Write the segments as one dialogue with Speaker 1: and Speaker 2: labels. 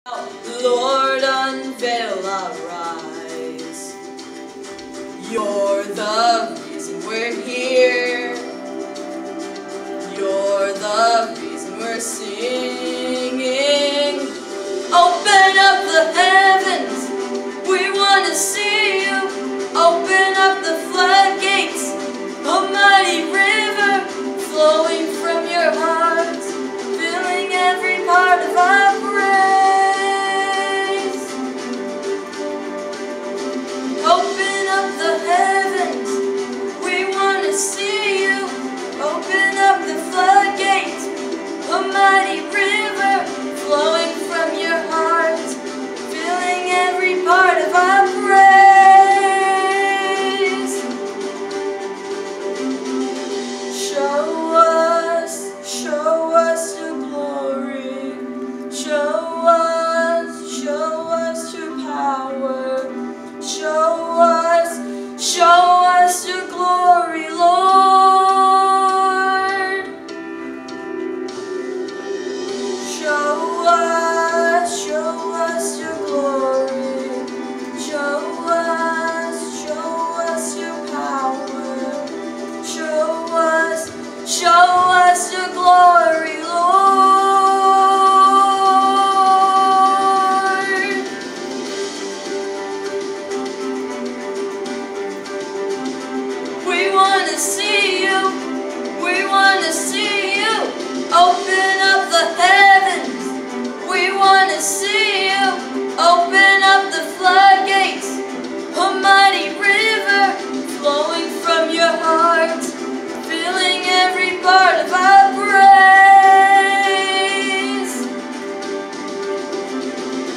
Speaker 1: Lord, unveil our eyes. You're the reason we're here. You're the reason we're singing. Open up the heavens, we want to see you. Open up the floodgates, a mighty river flowing from your heart, filling every part of our praise. Open up the heavens, we want to see you. Open up the floodgates, a mighty river flowing from your heart, filling every part of our praise. Show us your glory. Show us your power. Show us your glory, Lord. Show us your glory. Show us your power. Show us your glory, Lord. We want to see you. We want to see you. Open up the heavens. We want to see you. Open up the floodgates. A mighty river flowing from your heart, filling every part of our praise.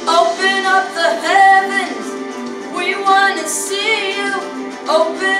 Speaker 1: Open up the heavens. We want to see you. Open